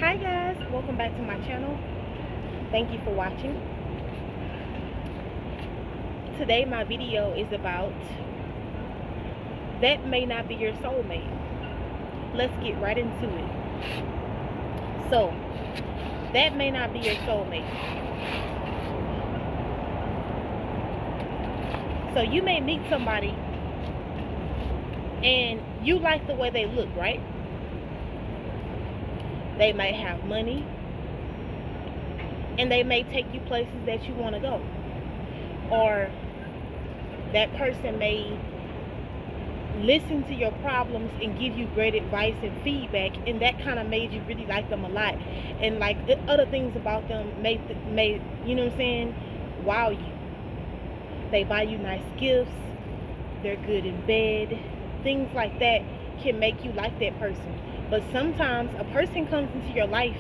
Hi guys, welcome back to my channel. Thank you for watching. Today my video is about that may not be your soulmate. Let's get right into it. So, that may not be your soulmate. So you may meet somebody and you like the way they look, right? They may have money and they may take you places that you want to go. Or that person may listen to your problems and give you great advice and feedback, and that kind of made you really like them a lot. And like other things about them may you know what I'm saying, wow you. They buy you nice gifts, they're good in bed, things like that can make you like that person. But sometimes a person comes into your life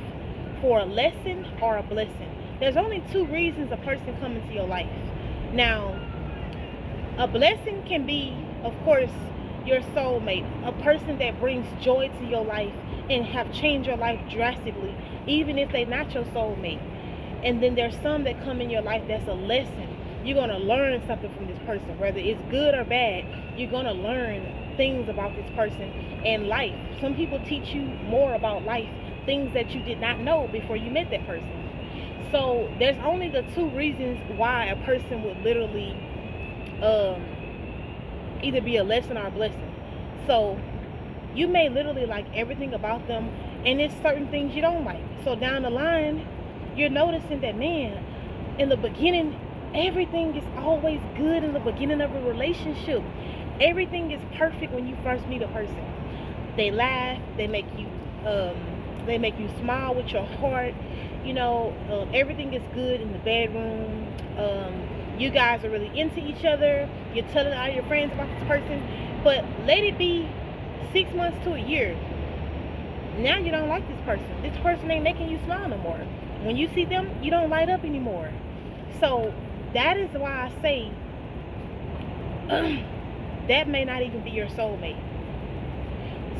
for a lesson or a blessing. There's only two reasons a person comes into your life. Now, a blessing can be, of course, your soulmate, a person that brings joy to your life and have changed your life drastically, even if they're not your soulmate. And then there's some that come in your life that's a lesson. You're going to learn something from this person, whether it's good or bad. You're going to learn things about this person and life. Some people teach you more about life, things that you did not know before you met that person. So there's only the two reasons why a person would literally either be a lesson or a blessing. So you may literally like everything about them, and it's certain things you don't like. So down the line, you're noticing that, man, in the beginning, everything is always good in the beginning of a relationship. Everything is perfect when you first meet a person. They laugh, they make you smile with your heart. You know, everything is good in the bedroom. You guys are really into each other. You're telling all your friends about this person. But let it be 6 months to a year. Now you don't like this person. This person ain't making you smile no more. When you see them, you don't light up anymore. So that is why I say that may not even be your soulmate.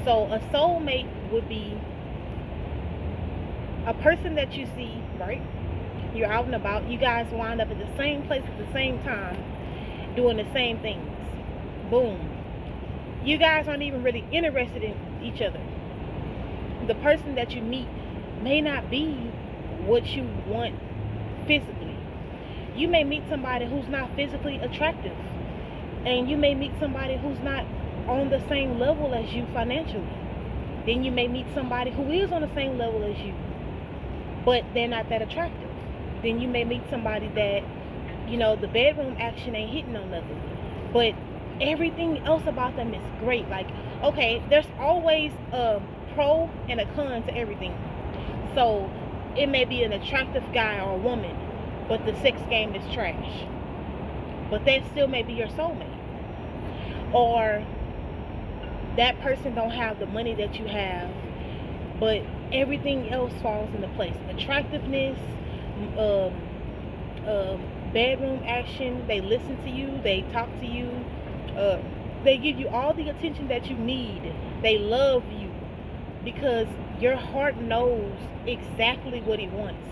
So a soulmate would be a person that you see, right? You're out and about. You guys wind up at the same place at the same time, doing the same things. Boom. You guys aren't even really interested in each other. The person that you meet may not be what you want physically. You may meet somebody who's not physically attractive, and you may meet somebody who's not on the same level as you financially. Then you may meet somebody who is on the same level as you, but they're not that attractive. Then you may meet somebody that, you know, the bedroom action ain't hitting on nothing, but everything else about them is great. Like, okay, there's always a pro and a con to everything. So it may be an attractive guy or a woman, but the sex game is trash. But that still may be your soulmate. Or that person don't have the money that you have, but everything else falls into place. Attractiveness, bedroom action, they listen to you, they talk to you, they give you all the attention that you need. They love you because your heart knows exactly what he wants.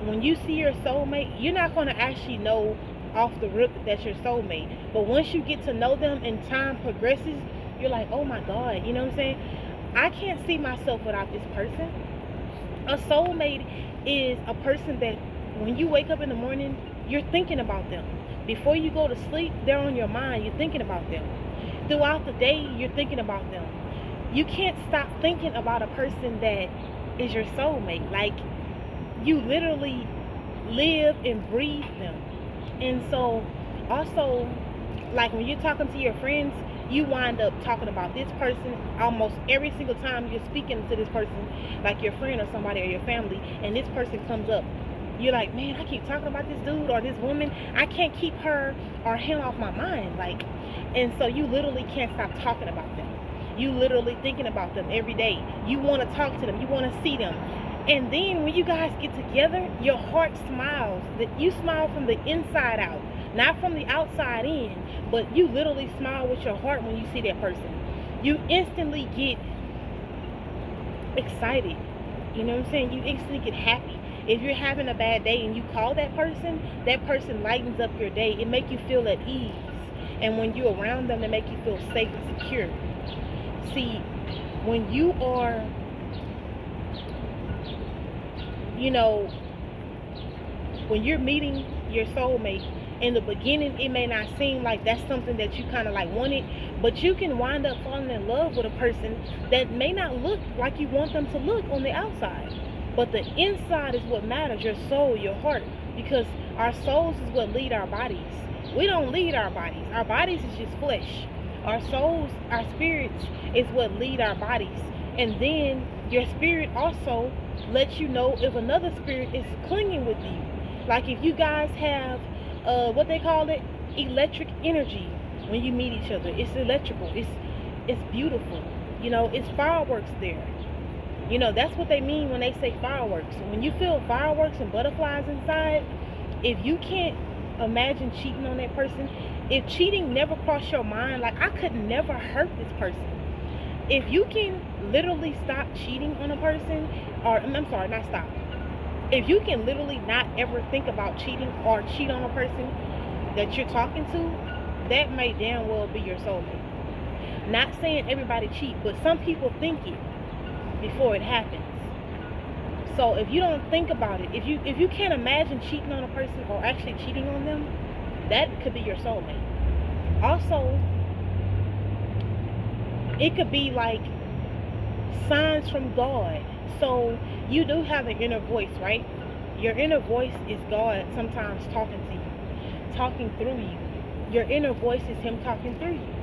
When you see your soulmate, you're not going to actually know off the rip that that's your soulmate. But once you get to know them and time progresses, you're like, oh my God, you know what I'm saying? I can't see myself without this person. A soulmate is a person that when you wake up in the morning, you're thinking about them. Before you go to sleep, they're on your mind. You're thinking about them. Throughout the day, you're thinking about them. You can't stop thinking about a person that is your soulmate. Like, you literally live and breathe them. And so also, like when you're talking to your friends, you wind up talking about this person almost every single time you're speaking to this person, like your friend or somebody or your family, and this person comes up. You're like, man, I keep talking about this dude or this woman. I can't keep her or him off my mind. Like, and so you literally can't stop talking about them. You literally thinking about them every day. You want to talk to them. You want to see them. And then when you guys get together, your heart smiles. That you smile from the inside out, not from the outside in, but you literally smile with your heart when you see that person. You instantly get excited. You know what I'm saying? You instantly get happy. If you're having a bad day and you call that person lightens up your day. It make you feel at ease. And when you're around them, they make you feel safe and secure. See, when you are, you know, when you're meeting your soulmate, in the beginning it may not seem like that's something that you kind of like wanted, but you can wind up falling in love with a person that may not look like you want them to look on the outside, but the inside is what matters, your soul, your heart, because our souls is what lead our bodies. We don't lead our bodies is just flesh. Our souls, our spirits is what lead our bodies. And then your spirit also lets you know if another spirit is clinging with you. Like if you guys have what they call it, electric energy. When you meet each other, it's electrical, it's beautiful, you know, it's fireworks there. You know, that's what they mean when they say fireworks. When you feel fireworks and butterflies inside, if you can't imagine cheating on that person, if cheating never crossed your mind, like I could never hurt this person, if you can literally stop cheating on a person, or I'm sorry, not stop, if you can literally not ever think about cheating or cheat on a person that you're talking to, that may damn well be your soulmate. Not saying everybody cheat, but some people think it before it happens. So if you don't think about it, if you can't imagine cheating on a person or actually cheating on them, that could be your soulmate. Also, it could be like signs from God. So you do have an inner voice, right? Your inner voice is God sometimes talking to you, talking through you. Your inner voice is him talking through you.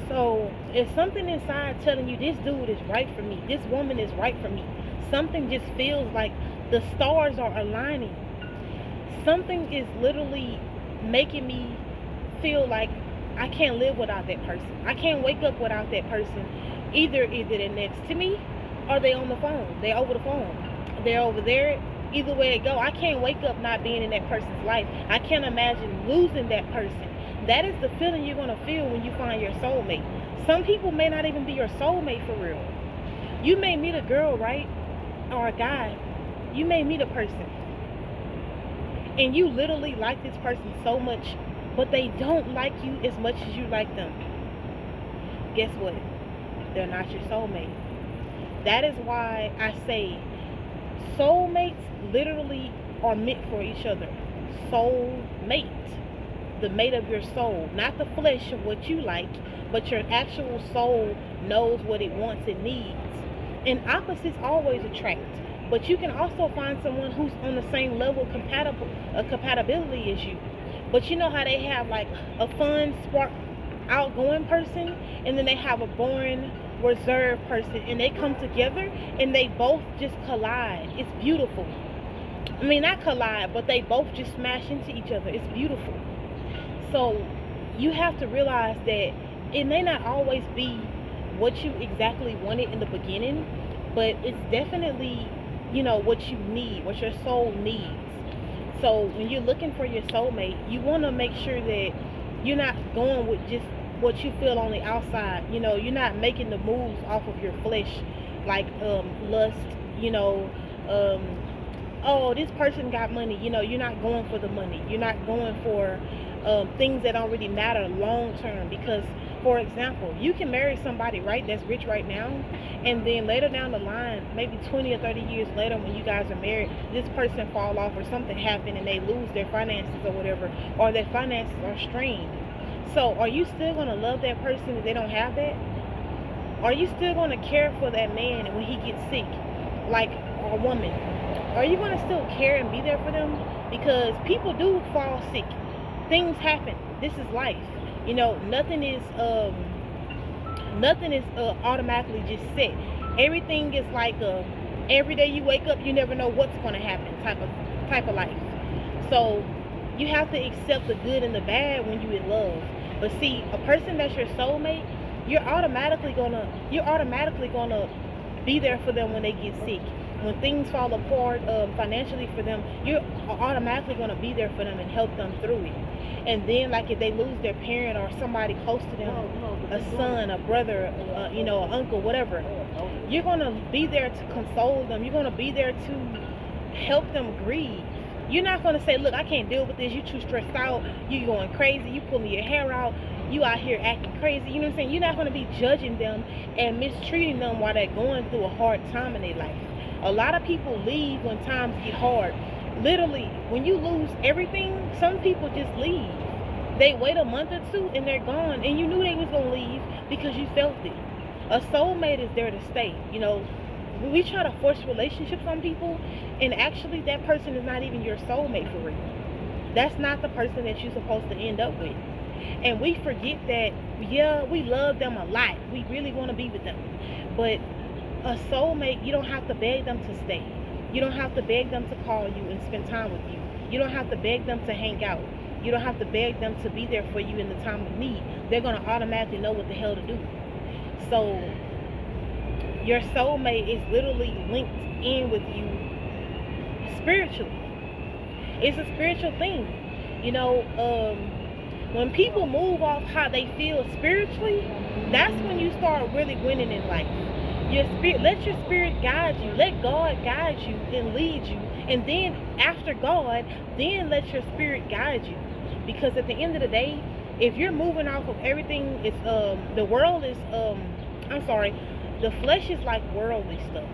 So if something inside telling you this dude is right for me, this woman is right for me, something just feels like the stars are aligning. Something is literally making me feel like I can't live without that person. I can't wake up without that person. Either they're next to me or they on the phone. They over the phone. They're over there. Either way it go, I can't wake up not being in that person's life. I can't imagine losing that person. That is the feeling you're going to feel when you find your soulmate. Some people may not even be your soulmate for real. You may meet a girl, right? Or a guy. You may meet a person. And you literally like this person so much, but they don't like you as much as you like them. Guess what? They're not your soulmate. That is why I say soulmates literally are meant for each other. Soulmate. The mate of your soul. Not the flesh of what you like, but your actual soul knows what it wants and needs. And opposites always attract. But you can also find someone who's on the same level of compatibility as you. But you know how they have like a fun, spark, outgoing person, and then they have a boring, reserved person, and they come together and they both just collide. It's beautiful. I mean, not collide, but they both just smash into each other. It's beautiful. So you have to realize that it may not always be what you exactly wanted in the beginning, but it's definitely, you know, what you need, what your soul needs. So when you're looking for your soulmate, you want to make sure that you're not going with just what you feel on the outside. You know, you're not making the moves off of your flesh, like lust, you know, oh, this person got money. You know, you're not going for the money. You're not going for things that don't really matter long term. Because, for example, you can marry somebody, right, that's rich right now, and then later down the line, maybe 20 or 30 years later, when you guys are married, this person fall off or something happen and they lose their finances or whatever, or their finances are strained. So are you still going to love that person if they don't have that? Are you still going to care for that man when he gets sick, like a woman? Are you going to still care and be there for them? Because people do fall sick. Things happen. This is life. You know, nothing is automatically just set. Everything is like every day you wake up, you never know what's going to happen type of life. So you have to accept the good and the bad when you're in love. But see, a person that's your soulmate, you're automatically gonna be there for them when they get sick. When things fall apart financially for them, you're automatically going to be there for them and help them through it. And then, like if they lose their parent or somebody close to them, a son, a brother, an uncle, whatever, you're going to be there to console them. You're going to be there to help them grieve. You're not going to say, look, I can't deal with this. You too stressed out. You going crazy. You pulling your hair out. You out here acting crazy. You know what I'm saying? You're not going to be judging them and mistreating them while they're going through a hard time in their life. A lot of people leave when times get hard. Literally, when you lose everything, some people just leave. They wait a month or two and they're gone, and you knew they was going to leave because you felt it. A soulmate is there to stay. We try to force relationships on people, and actually that person is not even your soulmate for real. That's not the person that you're supposed to end up with. And we forget that, yeah, we love them a lot. We really want to be with them. But a soulmate, you don't have to beg them to stay. You don't have to beg them to call you and spend time with you. You don't have to beg them to hang out. You don't have to beg them to be there for you in the time of need. They're going to automatically know what the hell to do. So your soulmate is literally linked in with you spiritually. It's a spiritual thing. When people move off how they feel spiritually, that's when you start really winning in life. Let your spirit guide you. Let God guide you and lead you. And then after God, then let your spirit guide you. Because at the end of the day, if you're moving off of everything, it's the world is the flesh is like worldly stuff.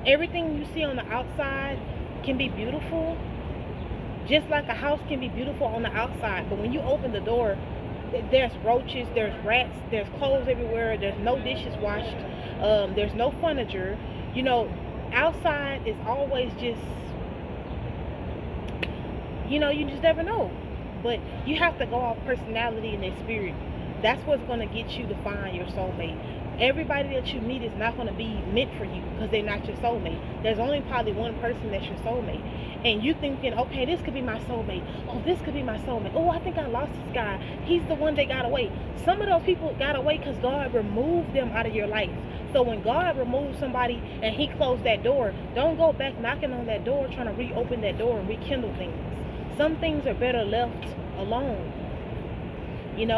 Everything you see on the outside can be beautiful, just like a house can be beautiful on the outside. But when you open the door, there's roaches, there's rats, there's clothes everywhere, there's no dishes washed, there's no furniture. Outside is always just, you just never know. But you have to go off personality and their spirit. That's what's going to get you to find your soulmate. Everybody that you meet is not going to be meant for you because they're not your soulmate. There's only probably one person that's your soulmate. And you thinking, okay, this could be my soulmate. Oh, this could be my soulmate. Oh, I think I lost this guy. He's the one that got away. Some of those people got away because God removed them out of your life. So when God removes somebody and he closed that door, don't go back knocking on that door trying to reopen that door and rekindle things. Some things are better left alone. And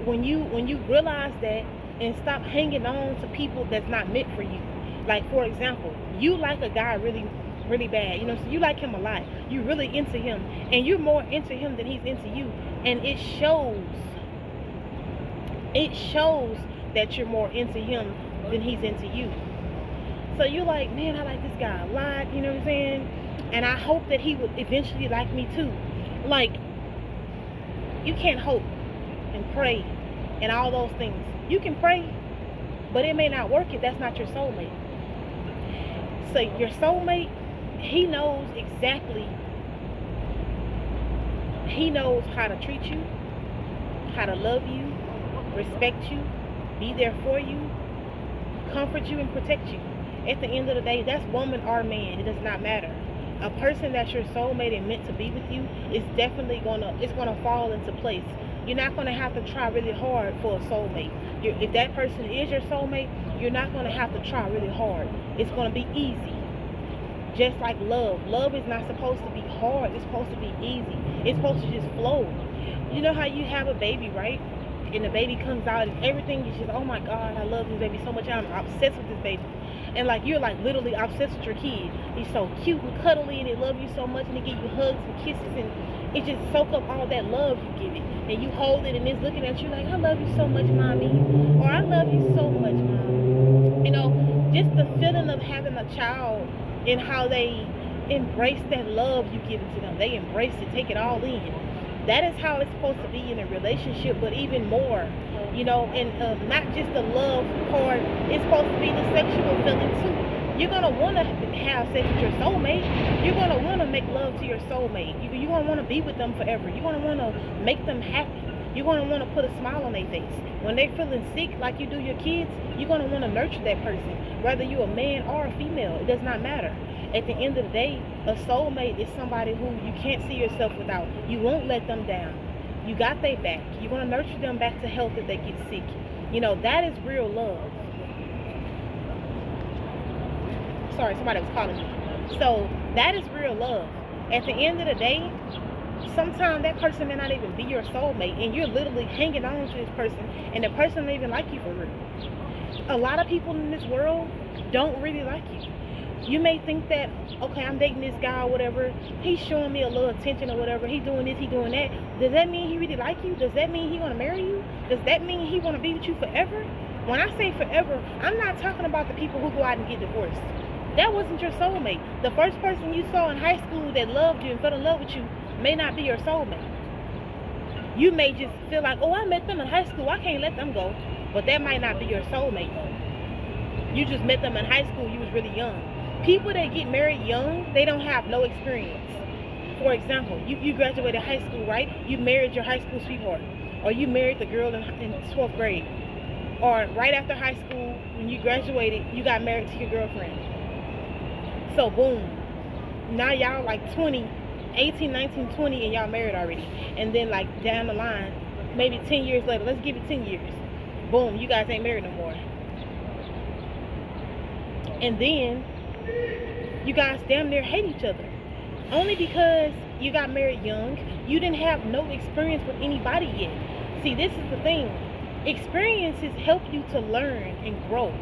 when you realize that and stop hanging on to people that's not meant for you. Like, for example, you like a guy really, really bad. So you like him a lot. You're really into him. And you're more into him than he's into you. And it shows. It shows that you're more into him than he's into you. So you're like, man, I like this guy a lot. You know what I'm saying? And I hope that he would eventually like me too. Like, you can't hope and pray and all those things. You can pray, but it may not work if that's not your soulmate. So your soulmate, he knows exactly, he knows how to treat you, how to love you, respect you, be there for you, comfort you, and protect you. At the end of the day, that's woman or man. It does not matter. A person that's your soulmate and meant to be with you is definitely gonna fall into place. You're not gonna have to try really hard for a soulmate. If that person is your soulmate, you're not gonna have to try really hard. It's gonna be easy. Just like love. Love is not supposed to be hard. It's supposed to be easy. It's supposed to just flow. You know how you have a baby, right? And the baby comes out and everything is just, oh my God, I love this baby so much. I'm obsessed with this baby. And like you're like literally obsessed with your kid. He's so cute and cuddly and they love you so much and they give you hugs and kisses and it just soak up all that love you give it. And you hold it and it's looking at you like, I love you so much, mommy. Or I love you so much, mom. Just the feeling of having a child and how they embrace that love you give it to them. They embrace it, take it all in. That is how it's supposed to be in a relationship, but even more, and not just the love part, it's supposed to be the sexual feeling too. You're going to want to have sex with your soulmate. You're going to want to make love to your soulmate. You're going to want to be with them forever. You're going to want to make them happy. You're going to want to put a smile on their face. When they're feeling sick like you do your kids, you're going to want to nurture that person. Whether you're a man or a female, it does not matter. At the end of the day, a soulmate is somebody who you can't see yourself without. You won't let them down. You got their back. You're going to nurture them back to health if they get sick. That is real love. sorry, somebody was calling me. So that is real love. At the end of the day, sometimes that person may not even be your soulmate, and you're literally hanging on to this person, and the person don't even like you for real. A lot of people in this world don't really like you. You may think that, okay, I'm dating this guy or whatever, he's showing me a little attention or whatever, he doing this, he doing that. Does that mean he really like you? Does that mean he want to marry you? Does that mean he want to be with you forever? When I say forever, I'm not talking about the people who go out and get divorced. That wasn't your soulmate. The first person you saw in high school that loved you and fell in love with you may not be your soulmate. You may just feel like, oh, I met them in high school, I can't let them go. But that might not be your soulmate though. You just met them in high school, you was really young. People that get married young, they don't have no experience. For example, you graduated high school, right? You married your high school sweetheart. Or you married the girl in 12th grade. Or right after high school, when you graduated, you got married to your girlfriend. So boom, now y'all like 20, 18, 19, 20, and y'all married already. And then like down the line, maybe 10 years later, let's give it 10 years. Boom, you guys ain't married no more. And then you guys damn near hate each other. Only because you got married young, you didn't have no experience with anybody yet. See, this is the thing. Experiences help you to learn and grow.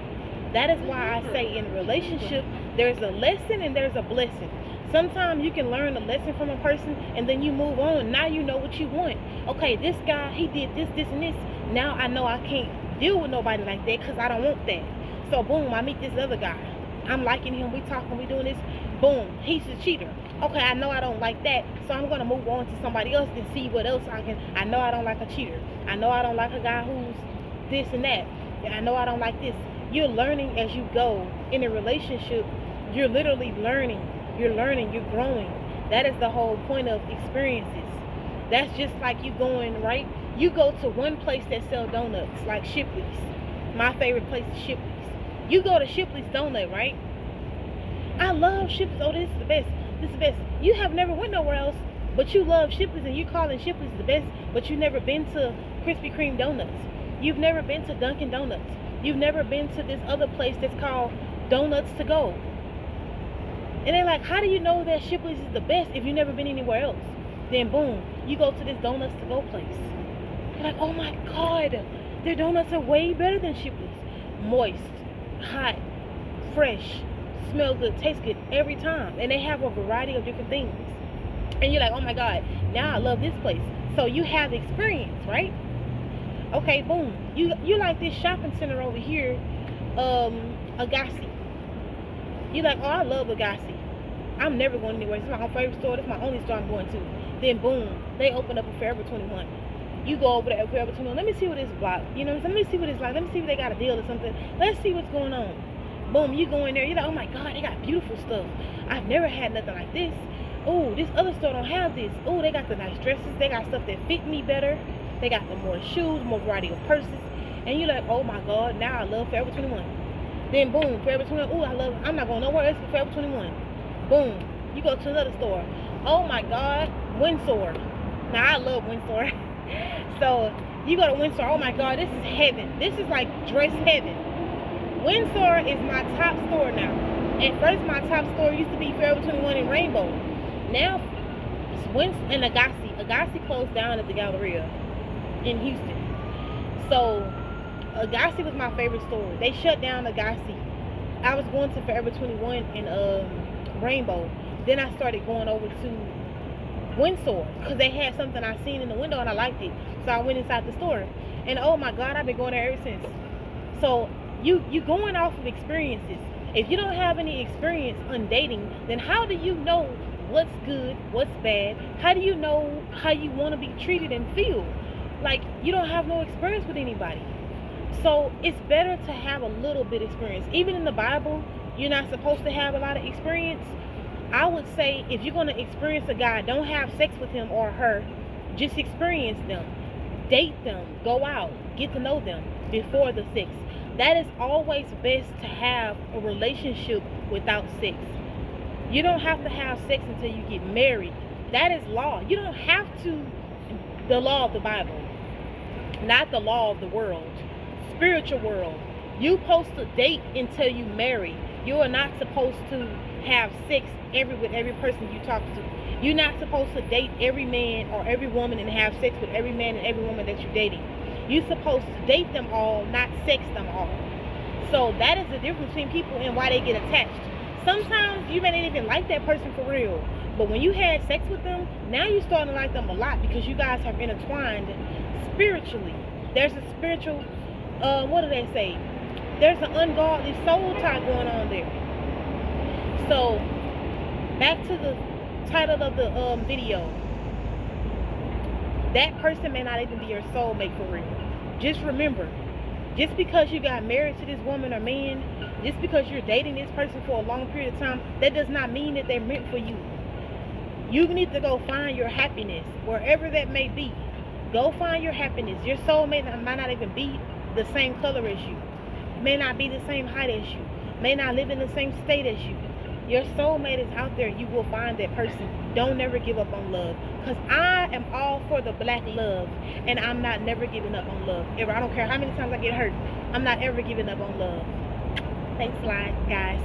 That is why I say in a relationship, there's a lesson and there's a blessing. Sometimes you can learn a lesson from a person and then you move on. Now you know what you want. Okay, this guy, he did this, this, and this. Now I know I can't deal with nobody like that because I don't want that. So boom, I meet this other guy. I'm liking him, we talking, we doing this. Boom, he's a cheater. Okay, I know I don't like that, so I'm gonna move on to somebody else and see what else I can. I know I don't like a cheater. I know I don't like a guy who's this and that. I know I don't like this. You're learning as you go. In a relationship, you're literally learning. You're learning, you're growing. That is the whole point of experiences. That's just like you going, right? You go to one place that sell donuts, like Shipley's. My favorite place is Shipley's. You go to Shipley's Donut, right? I love Shipley's. Oh, this is the best. This is the best. You have never went nowhere else, but you love Shipley's and you calling Shipley's the best, but you've never been to Krispy Kreme Donuts. You've never been to Dunkin' Donuts. You've never been to this other place that's called Donuts to Go. And they're like, how do you know that Shipley's is the best if you've never been anywhere else? Then boom, you go to this Donuts to Go place. You're like, oh my God, their donuts are way better than Shipley's. Moist, hot, fresh, smell good, taste good every time. And they have a variety of different things. And you're like, oh my God, now I love this place. So you have experience, right? Okay, boom. You like this shopping center over here, Agassi. You're like, oh, I love Agassi. I'm never going anywhere. It's my favorite store. It's my only store I'm going to. Then boom, they open up a Forever 21. You go over there at Forever 21. Let me see what it's about. You know, let me see what it's like. Let me see if they got a deal or something. Let's see what's going on. Boom, you go in there. You're like, oh my God, they got beautiful stuff. I've never had nothing like this. Oh, this other store don't have this. Oh, they got the nice dresses. They got stuff that fit me better. They got the more shoes, more variety of purses. And you're like, oh my God, now I love Forever 21. Then boom, Forever 21. Oh, I love it. I'm not going nowhere else but Forever 21. Boom, you go to another store. Oh my God, Windsor. Now I love Windsor. So you go to Windsor. Oh my God, this is heaven. This is like dress heaven. Windsor is my top store now. At first, my top store used to be Forever 21 in Rainbow. Now, it's Windsor and Agassi. Agassi closed down at the Galleria in Houston. So Agassi was my favorite store. They shut down Agassi. I was going to Forever 21 in Rainbow. Then I started going over to Windsor because they had something I seen in the window and I liked it. So I went inside the store. And oh my God, I've been going there ever since. So you going off of experiences. If you don't have any experience on dating, then how do you know what's good, what's bad? How do you know how you want to be treated and feel? Like, you don't have no experience with anybody. So it's better to have a little bit of experience. Even in the Bible, you're not supposed to have a lot of experience. I would say if you're going to experience a guy, don't have sex with him or her. Just experience them. Date them. Go out. Get to know them before the sex. That is always best to have a relationship without sex. You don't have to have sex until you get married. That is law. You don't have to. The law of the Bible. Not the law of the world. Spiritual world. You supposed to date until you marry. You are not supposed to have sex with every person you talk to. You're not supposed to date every man or every woman and have sex with every man and every woman that you're dating. You're supposed to date them all, not sex them all. So that is the difference between people and why they get attached. Sometimes you may not even like that person for real, but when you had sex with them, now you're starting to like them a lot because you guys have intertwined spiritually. There's a spiritual, what do they say? There's an ungodly soul tie going on there. So back to the title of the video. That person may not even be your soulmate for real. Just remember, just because you got married to this woman or man, just because you're dating this person for a long period of time, that does not mean that they're meant for you. You need to go find your happiness wherever that may be. Go find your happiness. Your soulmate might not even be the same color as you, may not be the same height as you, may not live in the same state as you. Your soulmate is out there. You will find that person. Don't never give up on love, because I am all for the black love, and I'm not never giving up on love ever. I don't care how many times I get hurt, I'm not ever giving up on love. Thanks a lot, guys.